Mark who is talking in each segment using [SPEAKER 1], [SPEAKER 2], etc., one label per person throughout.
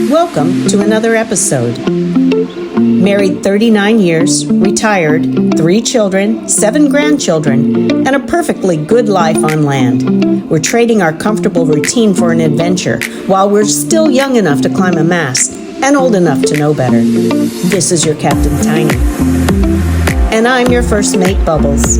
[SPEAKER 1] Welcome to another episode. Married 39 years, retired, 3 children, 7 grandchildren, and a perfectly good life on land. We're trading our comfortable routine for an adventure while we're still young enough to climb a mast and old enough to know better. This is your Captain Tiny. And I'm your first mate, Bubbles.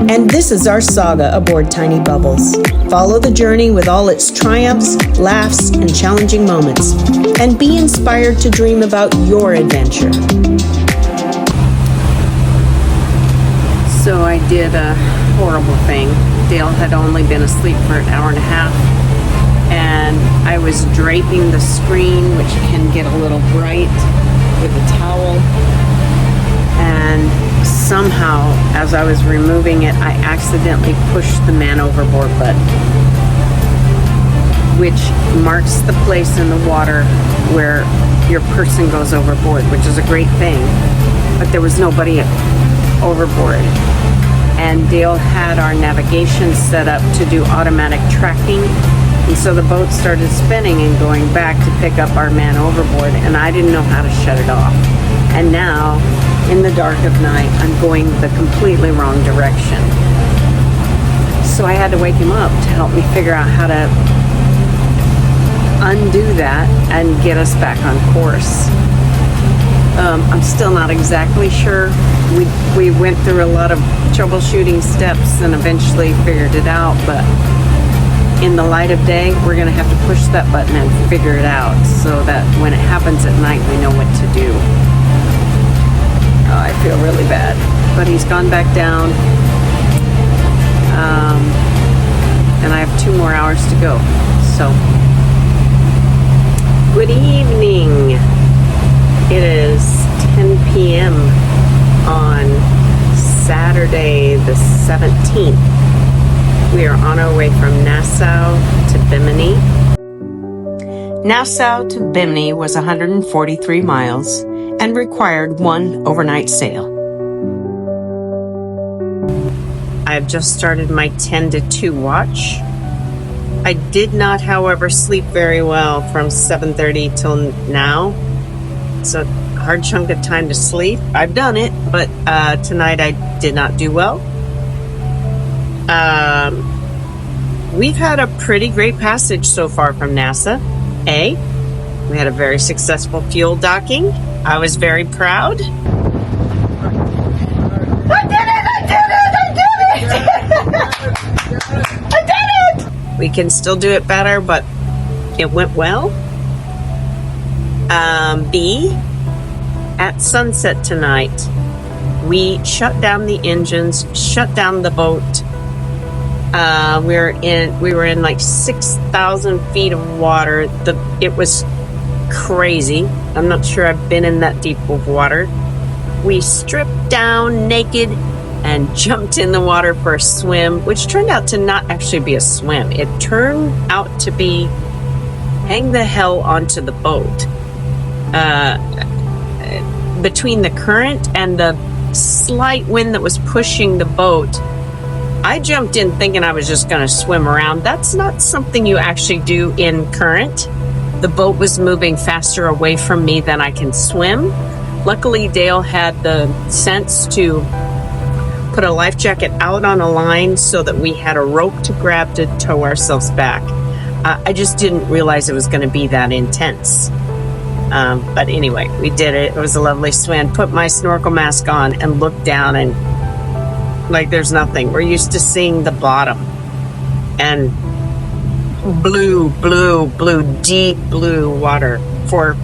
[SPEAKER 1] And this is our saga aboard Tiny Bubbles. Follow the journey with all its triumphs, laughs, and challenging moments. And be inspired to dream about your adventure.
[SPEAKER 2] So I did a horrible thing. Dale had only been asleep for an hour and a half. And I was draping the screen, which can get a little bright, with a towel. And somehow, as I was removing it, I accidentally pushed the man overboard button, which marks the place in the water where your person goes overboard, which is a great thing. But there was nobody overboard. And Dale had our navigation set up to do automatic tracking. And so the boat started spinning and going back to pick up our man overboard, and I didn't know how to shut it off. And now, in the dark of night, I'm going the completely wrong direction. So I had to wake him up to help me figure out how to undo that and get us back on course. I'm still not exactly sure. We went through a lot of troubleshooting steps and eventually figured it out, but in the light of day, we're going to have to push that button and figure it out so that when it happens at night, we know what to do. I feel really bad, but he's gone back down, and I have 2 more hours to go. So, good evening. It is 10 p.m. on Saturday the 17th. We are on our way from Nassau to Bimini. Nassau to Bimini was 143 miles and required 1 overnight sail. I have just started my 10 to 2 watch. I did not, however, sleep very well from 7:30 till now. It's a hard chunk of time to sleep. I've done it, but tonight I did not do well. We've had a pretty great passage so far from Nassau. We had a very successful fuel docking. I was very proud. I did it! We can still do it better, but it went well. B, at sunset tonight, we shut down the engines, shut down the boat. We were in like 6,000 feet of water. It was crazy. I'm not sure I've been in that deep of water. We stripped down naked and jumped in the water for a swim, which turned out to not actually be a swim. It turned out to be hang the hell onto the boat. Between the current and the slight wind that was pushing the boat, I jumped in thinking I was just going to swim around. That's not something you actually do in current. The boat was moving faster away from me than I can swim. Luckily, Dale had the sense to put a life jacket out on a line so that we had a rope to grab to tow ourselves back. I just didn't realize it was going to be that intense. But anyway, we did it. It was a lovely swim. Put my snorkel mask on and looked down, and like there's nothing. We're used to seeing the bottom. And blue, deep blue water for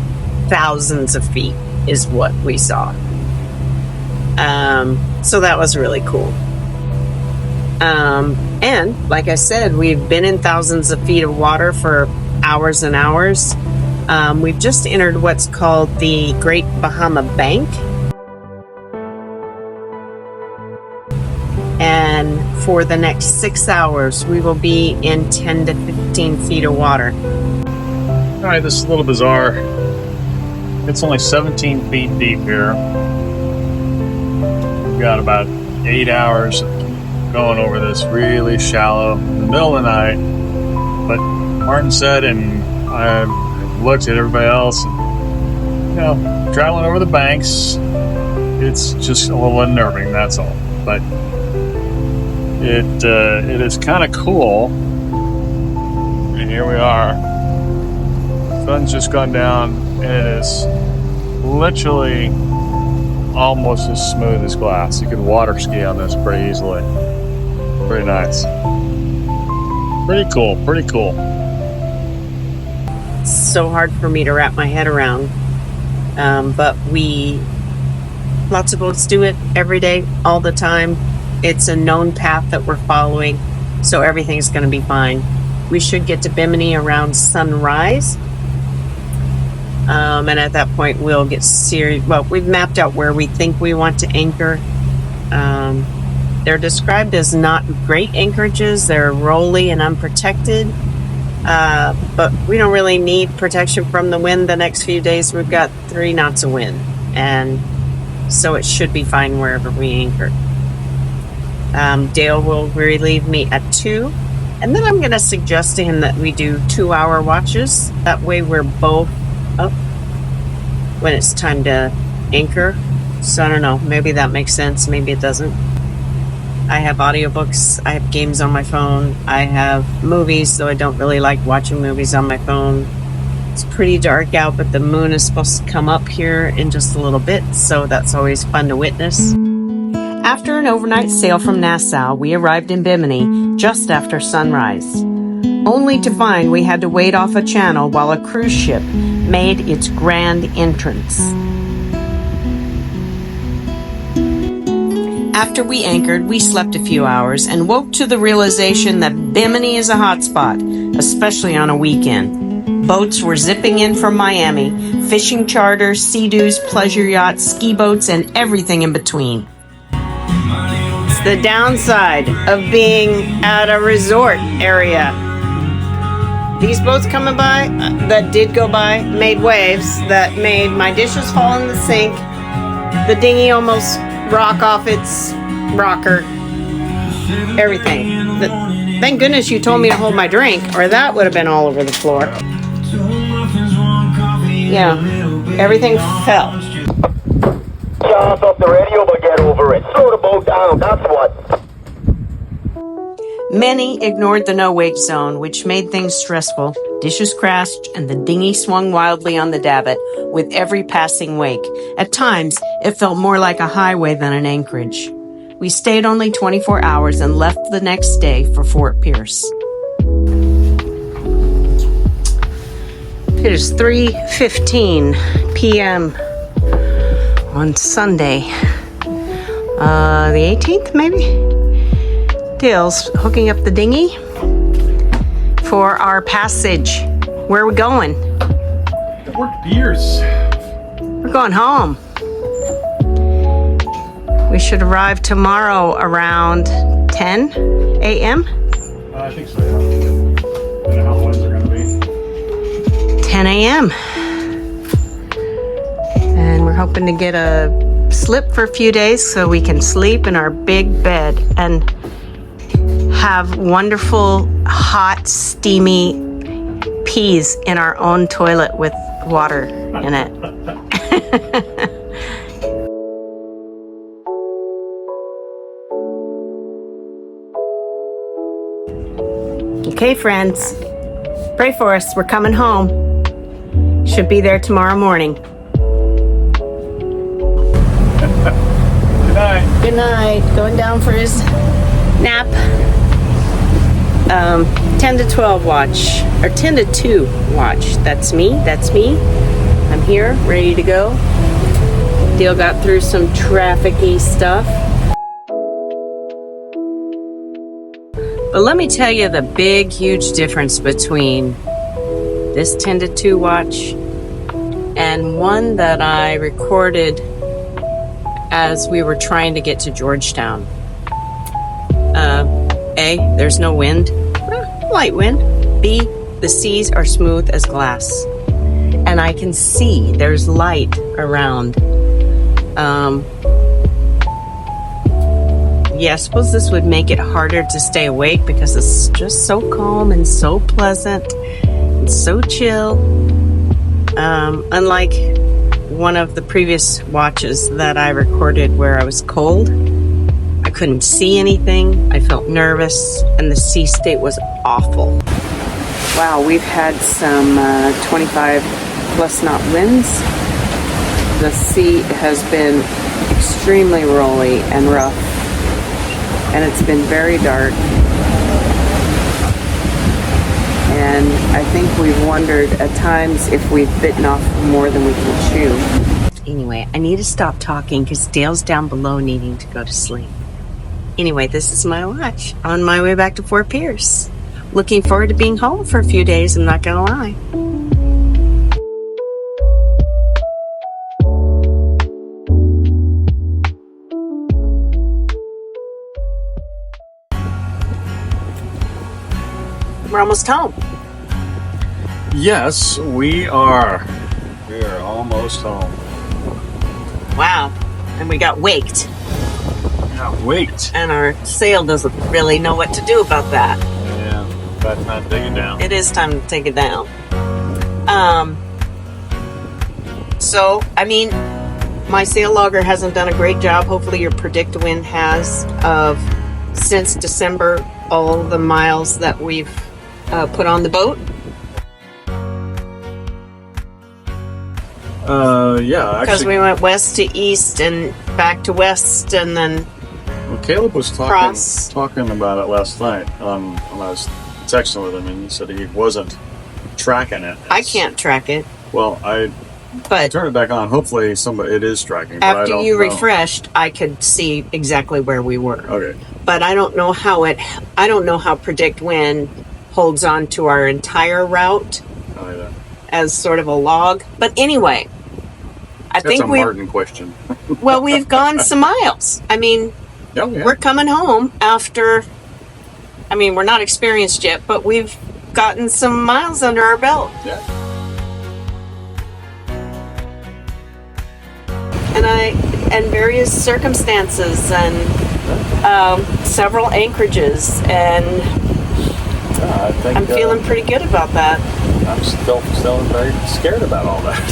[SPEAKER 2] thousands of feet is what we saw. So that was really cool. And like I said, we've been in thousands of feet of water for hours and hours. We've just entered what's called the Great Bahama Bank. And for the next 6 hours, we will be in 10 to 15 feet of water.
[SPEAKER 3] All right, this is a little bizarre. It's only 17 feet deep here. We've got about 8 hours going over this really shallow in the middle of the night. But Martin said, and looks at everybody else, and traveling over the banks, it's just a little unnerving. That's all. But it is kind of cool. And here we are. Sun's just gone down, and it is literally almost as smooth as glass. You can water ski on this pretty easily. Pretty nice. Pretty cool. Pretty cool.
[SPEAKER 2] So hard for me to wrap my head around. But lots of boats do it every day, all the time. It's a known path that we're following, so everything's going to be fine. We should get to Bimini around sunrise. And at that point, we'll get serious. Well, we've mapped out where we think we want to anchor. They're described as not great anchorages. They're rolly and unprotected. But we don't really need protection from the wind the next few days. We've got 3 knots of wind. And so it should be fine wherever we anchor. Dale will relieve me at 2. And then I'm going to suggest to him that we do 2-hour watches. That way we're both up when it's time to anchor. So I don't know, maybe that makes sense, maybe it doesn't. I have audiobooks, I have games on my phone, I have movies, though I don't really like watching movies on my phone. It's pretty dark out, but the moon is supposed to come up here in just a little bit, so that's always fun to witness.
[SPEAKER 1] After an overnight sail from Nassau, we arrived in Bimini just after sunrise, only to find we had to wait off a channel while a cruise ship made its grand entrance. After we anchored, we slept a few hours and woke to the realization that Bimini is a hotspot, especially on a weekend. Boats were zipping in from Miami, fishing charters, sea-doos, pleasure yachts, ski boats, and everything in between. It's the downside of being at a resort area. These boats coming by, that did go by, made waves that made my dishes fall in the sink. The dinghy almost rock off its rocker. Everything. Thank goodness you told me to hold my drink, or that would have been all over the floor. Yeah, everything fell.
[SPEAKER 4] Chance off the radio, but get over it. Slow the boat down, that's what.
[SPEAKER 1] Many ignored the no-wake zone, which made things stressful. Dishes crashed, and the dinghy swung wildly on the davit with every passing wake. At times, it felt more like a highway than an anchorage. We stayed only 24 hours and left the next day for Fort Pierce. It is 3:15 p.m. on Sunday, the 18th, maybe? Dale's hooking up the dinghy for our passage. Where are we going?
[SPEAKER 3] Fort Pierce.
[SPEAKER 1] We're going home. We should arrive tomorrow around 10 a.m.
[SPEAKER 3] I think so, yeah. I don't know how the winds are going to be.
[SPEAKER 1] 10 a.m. And we're hoping to get a slip for a few days so we can sleep in our big bed and have wonderful, hot, steamy peas in our own toilet with water in it. Okay, friends, pray for us. We're coming home. Should be there tomorrow morning.
[SPEAKER 3] Good night.
[SPEAKER 1] Good night. Going down for his nap. 10 to 12 watch, or 10 to 2 watch. That's me. I'm here, ready to go. Dale got through some traffic-y stuff. But let me tell you the big, huge difference between this 10 to 2 watch and one that I recorded as we were trying to get to Georgetown. A, there's no wind, light wind. B, the seas are smooth as glass. And I can see there's light around. Yeah, I suppose this would make it harder to stay awake because it's just so calm and so pleasant and so chill.
[SPEAKER 2] Unlike one of the previous watches that I recorded where I was cold, I couldn't see anything, I felt nervous, and the sea state was awful. Wow, we've had some 25 plus knot winds. The sea has been extremely rolly and rough, and it's been very dark. And I think we've wondered at times if we've bitten off more than we can chew. Anyway, I need to stop talking because Dale's down below needing to go to sleep. Anyway, this is my watch on my way back to Fort Pierce. Looking forward to being home for a few days, I'm not gonna lie. We're almost home.
[SPEAKER 3] Yes, we are. We are almost home.
[SPEAKER 2] Wow. And we got waked.
[SPEAKER 3] Yeah, wait.
[SPEAKER 2] And our sail doesn't really know what to do about that.
[SPEAKER 3] Yeah, about time to take it down.
[SPEAKER 2] It is time to take it down. So, I mean, my sail logger hasn't done a great job. Hopefully your predict wind has of since December, all the miles that we've put on the boat.
[SPEAKER 3] Yeah,
[SPEAKER 2] Because
[SPEAKER 3] actually,
[SPEAKER 2] we went west to east and back to west and then
[SPEAKER 3] well, Caleb was
[SPEAKER 2] cross.
[SPEAKER 3] talking about it last night when I was texting with him, and he said he wasn't tracking it.
[SPEAKER 2] I can't track it.
[SPEAKER 3] Well, I
[SPEAKER 2] But
[SPEAKER 3] turned it back on. Hopefully, it is tracking. But I
[SPEAKER 2] after
[SPEAKER 3] don't
[SPEAKER 2] you
[SPEAKER 3] know.
[SPEAKER 2] refreshed, I could see exactly where we were.
[SPEAKER 3] Okay.
[SPEAKER 2] But I don't know how predict wind holds on to our entire route
[SPEAKER 3] Oh, yeah.
[SPEAKER 2] as sort of a log. But anyway, I
[SPEAKER 3] That's
[SPEAKER 2] think
[SPEAKER 3] a Martin question.
[SPEAKER 2] we've gone some miles. I mean,
[SPEAKER 3] Oh, yeah.
[SPEAKER 2] we're coming home after, I mean, we're not experienced yet, but we've gotten some miles under our belt.
[SPEAKER 3] Yeah.
[SPEAKER 2] And various circumstances and several anchorages, and
[SPEAKER 3] I think,
[SPEAKER 2] I'm feeling pretty good about that.
[SPEAKER 3] I'm still very scared about all that.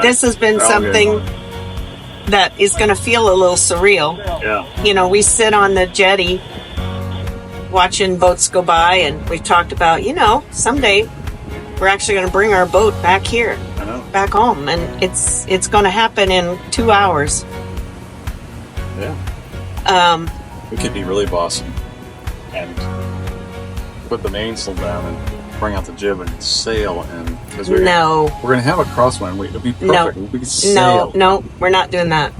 [SPEAKER 2] This has been
[SPEAKER 3] Oh,
[SPEAKER 2] something
[SPEAKER 3] good.
[SPEAKER 2] that is going to feel a little surreal.
[SPEAKER 3] Yeah.
[SPEAKER 2] You know, we sit on the jetty watching boats go by, and we've talked about, someday we're actually going to bring our boat back here,
[SPEAKER 3] I know.
[SPEAKER 2] back home, and it's going to happen in 2 hours.
[SPEAKER 3] Yeah. We could be really bossy and put the mainsail down and bring out the jib and sail, and because we're gonna have a crosswind. It'd be perfect. We could sail.
[SPEAKER 2] No, we're not doing that.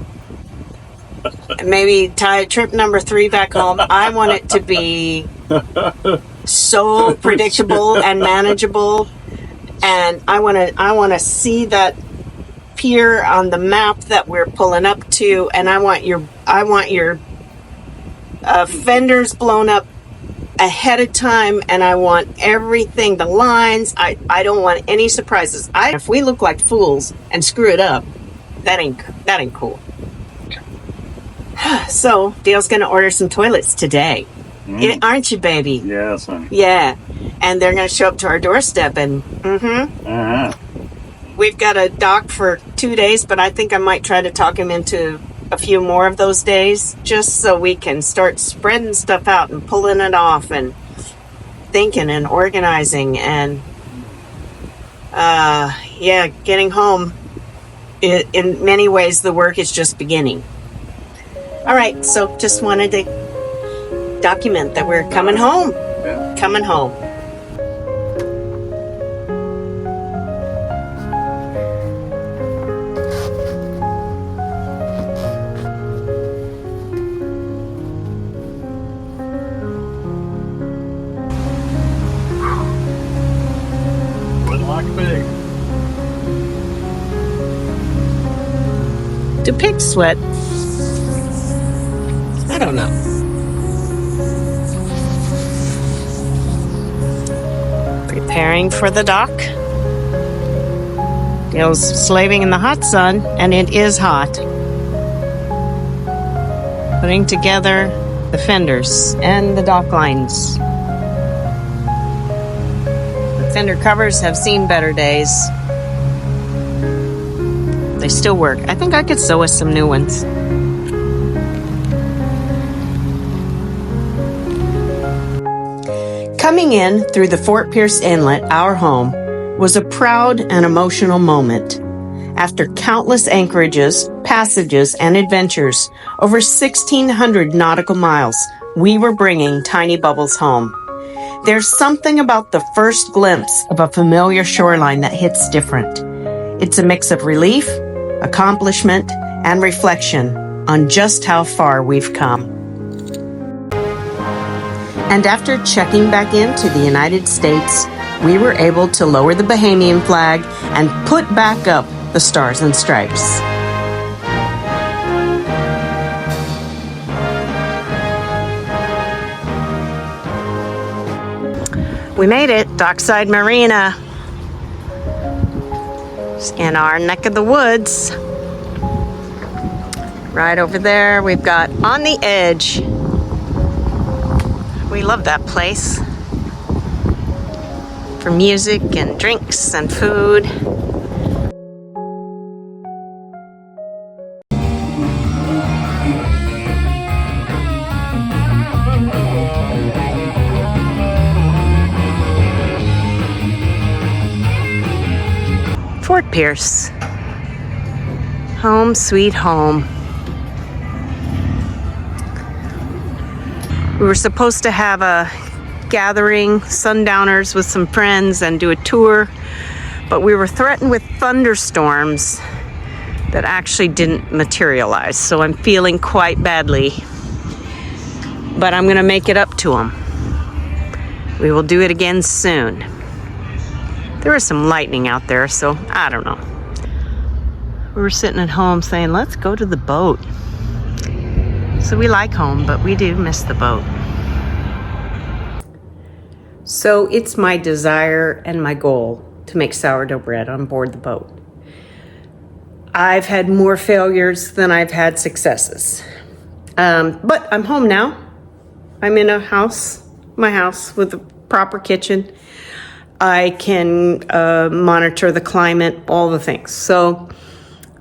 [SPEAKER 2] Maybe tie trip number 3 back home. I want it to be so predictable and manageable, and I want to see that pier on the map that we're pulling up to, and I want your fenders blown up ahead of time, and I want everything, the lines. I don't want any surprises. If we look like fools and screw it up, that ain't cool. So Dale's gonna order some toilets today, aren't you, baby?
[SPEAKER 3] Yes, honey.
[SPEAKER 2] Yeah, and they're gonna show up to our doorstep, and we've got a dock for 2 days, but I think I might try to talk him into a few more of those days, just so we can start spreading stuff out and pulling it off and thinking and organizing, and getting home. In many ways, the work is just beginning. All right, so just wanted to document that we're coming home.
[SPEAKER 3] Yeah.
[SPEAKER 2] Coming home.
[SPEAKER 3] Wouldn't like big.
[SPEAKER 2] Do pigs sweat? I don't know. Preparing for the dock. Dale's slaving in the hot sun, and it is hot. Putting together the fenders and the dock lines. Fender covers have seen better days. They still work. I think I could sew us some new ones.
[SPEAKER 1] Coming in through the Fort Pierce Inlet, our home, was a proud and emotional moment. After countless anchorages, passages, and adventures, over 1,600 nautical miles, we were bringing Tiny Bubbles home. There's something about the first glimpse of a familiar shoreline that hits different. It's a mix of relief, accomplishment, and reflection on just how far we've come. And after checking back into the United States, we were able to lower the Bahamian flag and put back up the Stars and Stripes.
[SPEAKER 2] We made it, Dockside Marina. It's in our neck of the woods. Right over there, we've got On the Edge. We love that place for music and drinks and food. Fort Pierce. Home sweet home. We were supposed to have a gathering, sundowners, with some friends and do a tour, but we were threatened with thunderstorms that actually didn't materialize, so I'm feeling quite badly. But I'm gonna make it up to them. We will do it again soon. There was some lightning out there, so I don't know. We were sitting at home saying, let's go to the boat. So we like home, but we do miss the boat.
[SPEAKER 1] So it's my desire and my goal to make sourdough bread on board the boat. I've had more failures than I've had successes. But I'm home now. I'm in my house with a proper kitchen. I can monitor the climate, all the things. So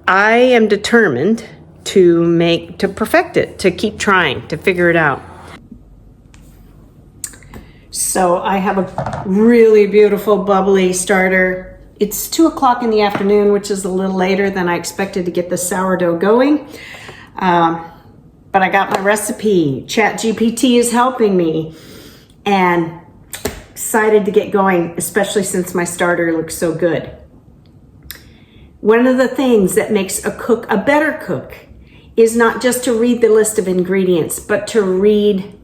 [SPEAKER 1] I am determined to perfect it, to keep trying, to figure it out. So I have a really beautiful bubbly starter. It's 2 o'clock in the afternoon, which is a little later than I expected to get the sourdough going. But I got my recipe. ChatGPT is helping me, and excited to get going, especially since my starter looks so good. One of the things that makes a cook a better cook is not just to read the list of ingredients, but to read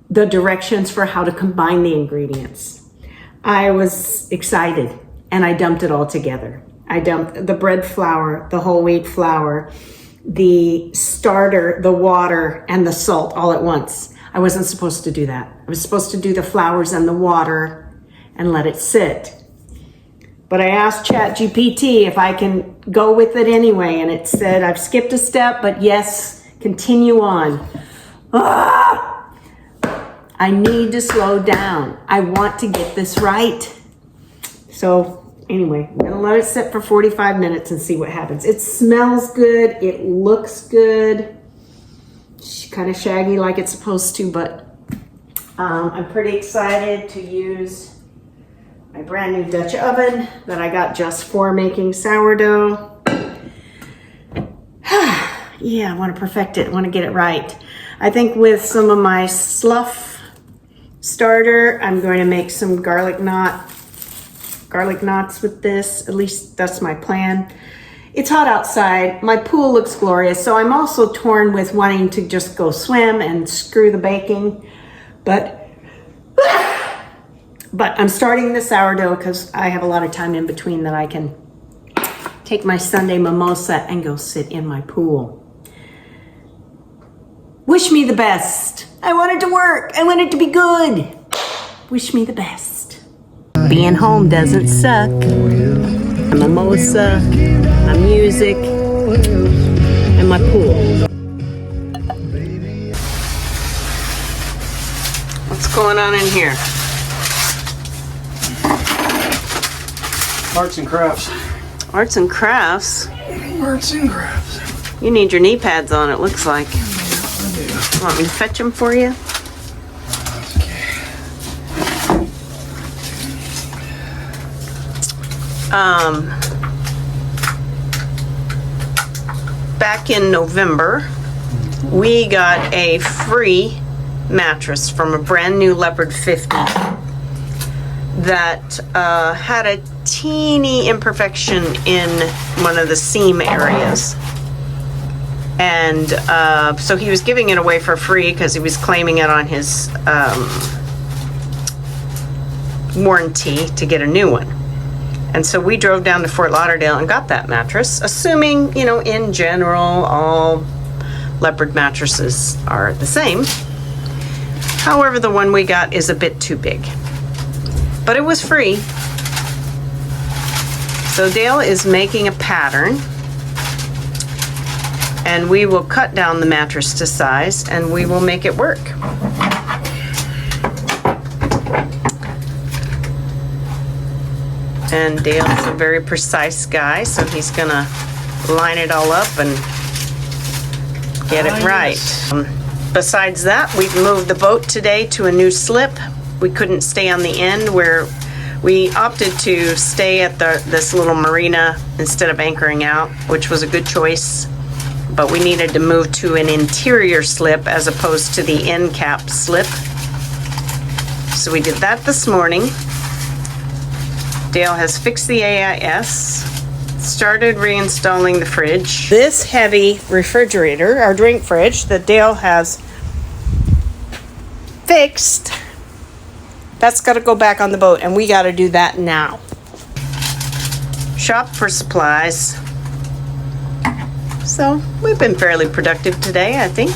[SPEAKER 1] the directions for how to combine the ingredients. I was excited and I dumped it all together. I dumped the bread flour, the whole wheat flour, the starter, the water, and the salt all at once. I wasn't supposed to do that. I was supposed to do the flours and the water and let it sit. But I asked ChatGPT if I can go with it anyway, and it said, I've skipped a step, but yes, continue on. I need to slow down. I want to get this right. So anyway, I'm gonna let it sit for 45 minutes and see what happens. It smells good, it looks good. Kind of shaggy like it's supposed to, but I'm pretty excited to use my brand new Dutch oven that I got just for making sourdough. Yeah, I want to perfect it. I want to get it right. I think with some of my slough starter, I'm going to make some garlic knots with this. At least that's my plan. It's hot outside. My pool looks glorious, so I'm also torn with wanting to just go swim and screw the baking. But I'm starting the sourdough because I have a lot of time in between that I can take my Sunday mimosa and go sit in my pool. Wish me the best. I want it to work. I want it to be good. Wish me the best. Being home doesn't suck. A mimosa, my music, and my pool. What's going on in here?
[SPEAKER 3] Arts and crafts.
[SPEAKER 2] Arts and crafts.
[SPEAKER 3] Arts and crafts.
[SPEAKER 2] You need your knee pads on, it looks like.
[SPEAKER 3] Yeah, I do.
[SPEAKER 2] Want me to fetch them for you?
[SPEAKER 3] That's okay.
[SPEAKER 2] Back in November, we got a free mattress from a brand new Leopard 50 that had a teeny imperfection in one of the seam areas. And so he was giving it away for free because he was claiming it on his warranty to get a new one. And so we drove down to Fort Lauderdale and got that mattress, assuming, you know, in general, all Leopard mattresses are the same. However, the one we got is a bit too big. But it was free. So Dale is making a pattern. And we will cut down the mattress to size and we will make it work. And Dale's a very precise guy, so he's gonna line it all up and get it right. Besides that, we've moved the boat today to a new slip. We couldn't stay on the end where we opted to stay at this little marina instead of anchoring out, which was a good choice. But we needed to move to an interior slip as opposed to the end cap slip. So we did that this morning. Dale has fixed the AIS, started reinstalling the fridge. This heavy refrigerator, our drink fridge, that Dale has fixed, that's got to go back on the boat, and we got to do that now. Shop for supplies. So we've been fairly productive today, I think.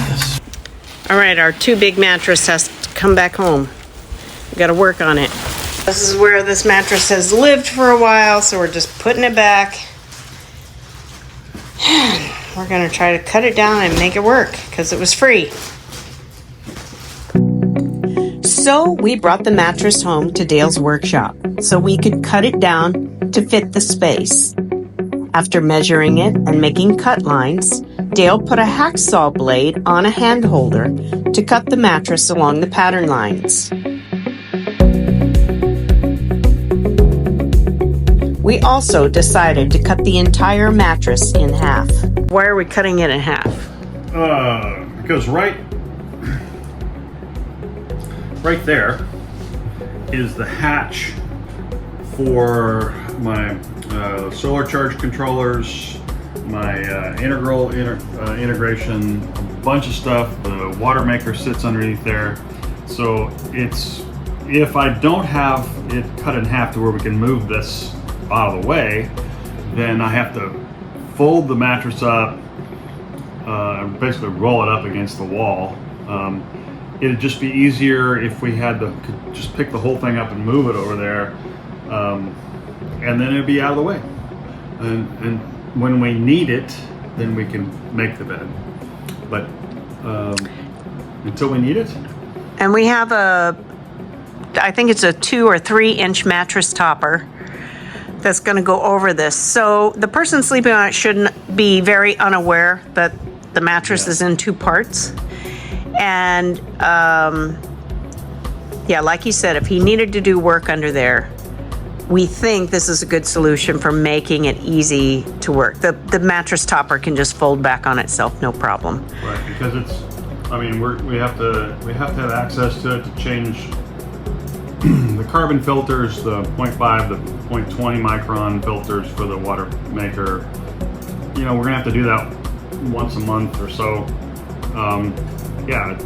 [SPEAKER 3] Yes.
[SPEAKER 2] All right, our too big mattress has to come back home. We got to work on it. This is where this mattress has lived for a while, so we're just putting it back. We're going to try to cut it down and make it work because it was free. So we brought the mattress home to Dale's workshop so we could cut it down to fit the space. After measuring it and making cut lines, Dale put a hacksaw blade on a hand holder to cut the mattress along the pattern lines. We also decided to cut the entire mattress in half. Why are we cutting it in half?
[SPEAKER 5] Because right there is the hatch for my solar charge controllers, my integration, a bunch of stuff. The water maker sits underneath there. So if I don't have it cut in half to where we can move this out of the way, then I have to fold the mattress up, basically roll it up against the wall. It'd just be easier if we could just pick the whole thing up and move it over there, and then it'd be out of the way. And when we need it, then we can make the bed. But until we need it.
[SPEAKER 2] And we have I think it's a 2 or 3 inch mattress topper that's going to go over this. So the person sleeping on it shouldn't be very unaware that the mattress is in 2 parts. And yeah, like he said, if he needed to do work under there, we think this is a good solution for making it easy to work. The mattress topper can just fold back on itself, no problem.
[SPEAKER 5] Right, because we have to have access to it to change the carbon filters, the 0.5, the 0.20 micron filters for the water maker. You know, we're gonna have to do that once a month or so. Yeah,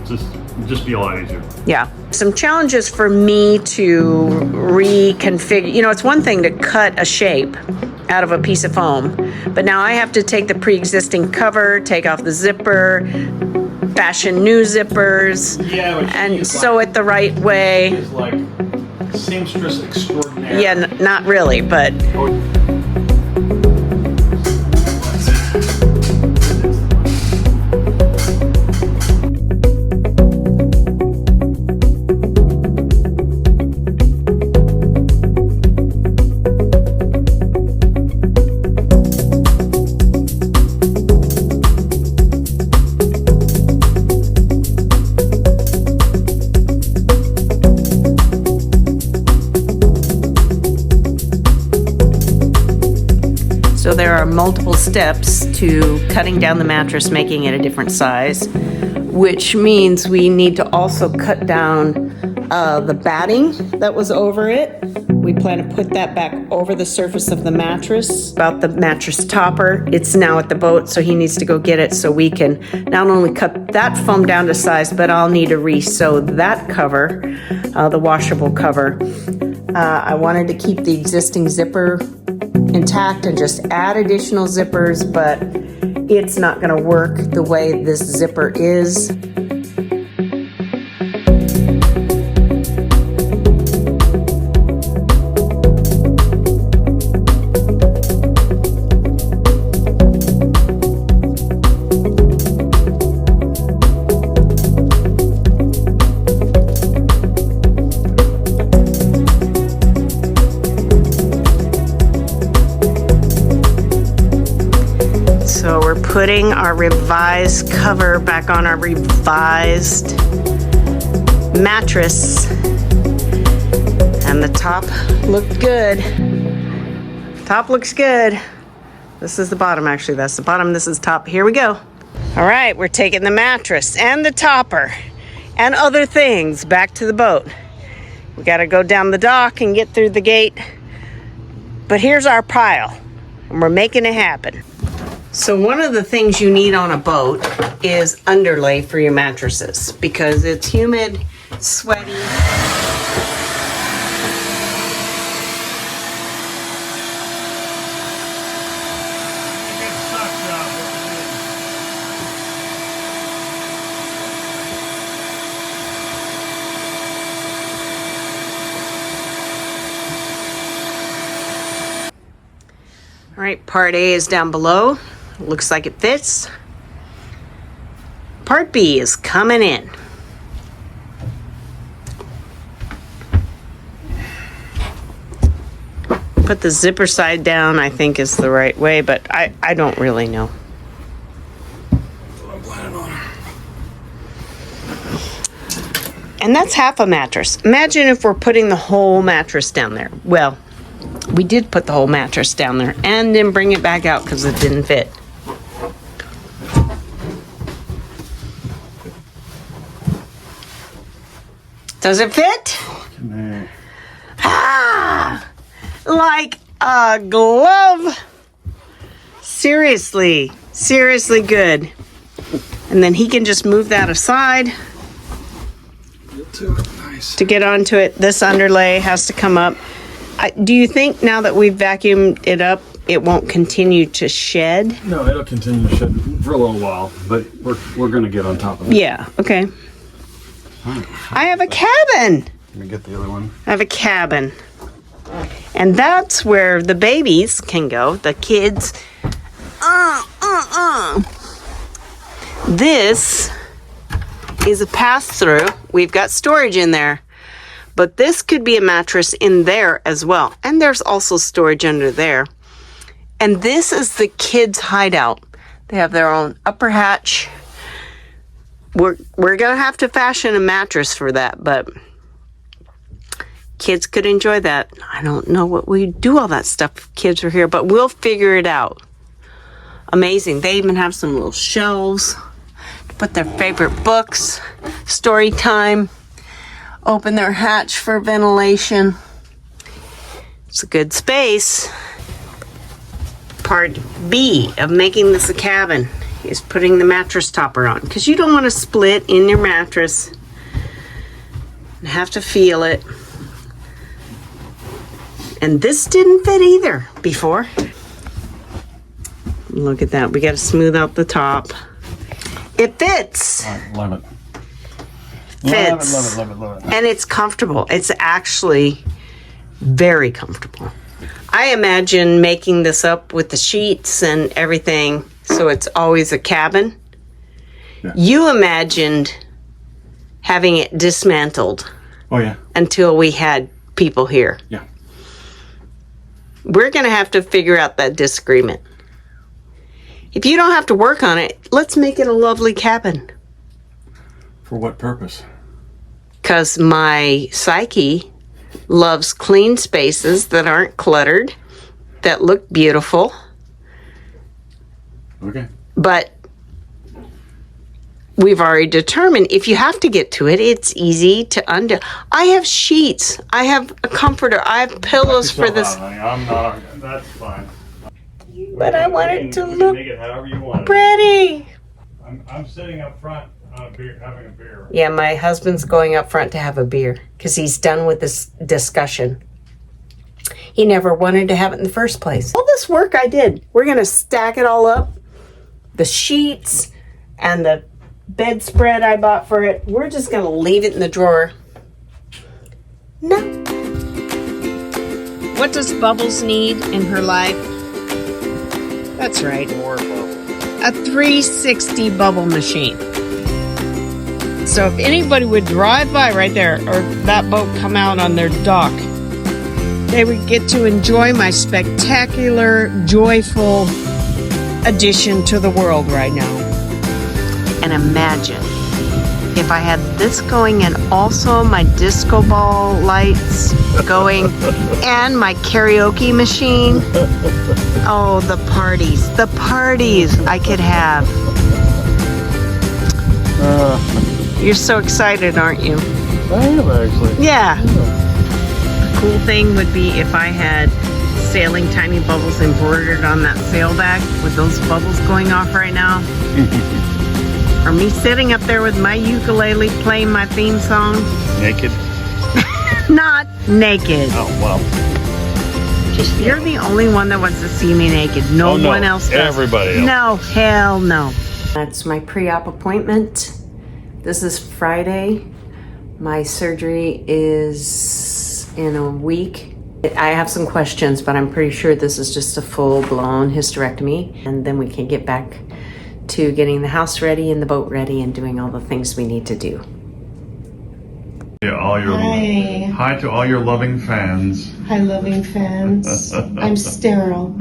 [SPEAKER 5] just be a lot easier.
[SPEAKER 2] Yeah. Some challenges for me to reconfigure. You know, it's one thing to cut a shape out of a piece of foam, but now I have to take the pre-existing cover, take off the zipper, fashion new zippers, and sew it the right way.
[SPEAKER 5] It's like seamstress extraordinaire.
[SPEAKER 2] Yeah, not really, but...
[SPEAKER 1] are multiple steps to cutting down the mattress, making it a different size, which means we need to also cut down the batting that was over it. We plan to put that back over the surface of the mattress. About the mattress topper, it's now at the boat, so he needs to go get it so we can not only cut that foam down to size, but I'll need to re-sew that cover, the washable cover. I wanted to keep the existing zipper intact and just add additional zippers, but it's not going to work the way this zipper is. So we're putting our revised cover back on our revised mattress. And the top looked good. Top looks good. This is the bottom, actually. That's the bottom, this is top. Here we go. All right, we're taking the mattress and the topper and other things back to the boat. We gotta go down the dock and get through the gate. But here's our pile, and we're making it happen. So one of the things you need on a boat is underlay for your mattresses because it's humid, sweaty. All right, part A is down below. Looks like it fits. Part B is coming in. Put the zipper side down, I think is the right way, but I don't really know. And that's half a mattress. Imagine if we're putting the whole mattress down there. Well, we did put the whole mattress down there and then bring it back out because it didn't fit. Does it fit? Ah, like a glove. Seriously, seriously good. And then he can just move that aside to get onto it. This underlay has to come up. Do you think now that we've vacuumed it up, it won't continue to shed?
[SPEAKER 6] No, it'll continue to shed for a little while, but we're going to get on top of it.
[SPEAKER 1] Yeah, okay. I have a cabin.
[SPEAKER 6] Let me get the other one.
[SPEAKER 1] I have a cabin. And that's where the babies can go, the kids. This is a pass-through. We've got storage in there. But this could be a mattress in there as well. And there's also storage under there. And this is the kids' hideout. They have their own upper hatch. We're going to have to fashion a mattress for that, but kids could enjoy that. I don't know what we do all that stuff if kids are here, but we'll figure it out. Amazing. They even have some little shelves to put their favorite books, story time, open their hatch for ventilation. It's a good space. Part B of making this a cabin is putting the mattress topper on, because you don't want to split in your mattress and have to feel it. And this didn't fit either before. Look at that. We got to smooth out the top. It fits.
[SPEAKER 6] I love it.
[SPEAKER 1] Fits.
[SPEAKER 6] Love it.
[SPEAKER 1] And it's comfortable. It's actually very comfortable. I imagine making this up with the sheets and everything, so it's always a cabin.
[SPEAKER 6] Yeah.
[SPEAKER 1] You imagined having it dismantled.
[SPEAKER 6] Oh, yeah.
[SPEAKER 1] Until we had people here.
[SPEAKER 6] Yeah.
[SPEAKER 1] We're going to have to figure out that disagreement. If you don't have to work on it, let's make it a lovely cabin.
[SPEAKER 6] For what purpose?
[SPEAKER 1] Because my psyche loves clean spaces that aren't cluttered, that look beautiful.
[SPEAKER 6] Okay.
[SPEAKER 2] But we've already determined if you have to get to it, it's easy to undo. I have sheets. I have a comforter. I have pillows for this.
[SPEAKER 5] I'm not. That's fine.
[SPEAKER 2] But I want it to
[SPEAKER 5] We can
[SPEAKER 2] look
[SPEAKER 5] make it however you want it.
[SPEAKER 2] pretty.
[SPEAKER 5] I'm sitting up front on a beer, having a beer.
[SPEAKER 2] Yeah, my husband's going up front to have a beer because he's done with this discussion. He never wanted to have it in the first place. All this work I did, we're going to stack it all up. The sheets and the bedspread I bought for it, we're just going to leave it in the drawer. No. What does Bubbles need in her life? That's right.
[SPEAKER 3] More bubbles.
[SPEAKER 2] A 360 bubble machine. So if anybody would drive by right there or that boat come out on their dock, they would get to enjoy my spectacular, joyful addition to the world right now. And imagine if I had this going and also my disco ball lights going and my karaoke machine. Oh, the parties I could have. You're so excited, aren't you?
[SPEAKER 3] I am actually.
[SPEAKER 2] Yeah. The cool thing would be if I had sailing tiny bubbles embroidered on that sail bag with those bubbles going off right now. Or me sitting up there with my ukulele playing my theme song.
[SPEAKER 3] Naked.
[SPEAKER 2] Not naked.
[SPEAKER 3] Oh well.
[SPEAKER 2] Just you're the only one that wants to see me naked. No,
[SPEAKER 3] Oh, no.
[SPEAKER 2] one else does.
[SPEAKER 3] Everybody else.
[SPEAKER 2] No, hell no. That's my pre-op appointment. This is Friday. My surgery is in a week. I have some questions, but I'm pretty sure this is just a full-blown hysterectomy. And then we can get back to getting the house ready and the boat ready and doing all the things we need to do.
[SPEAKER 5] Yeah, hi to all your loving fans.
[SPEAKER 7] Hi, loving fans. I'm sterile.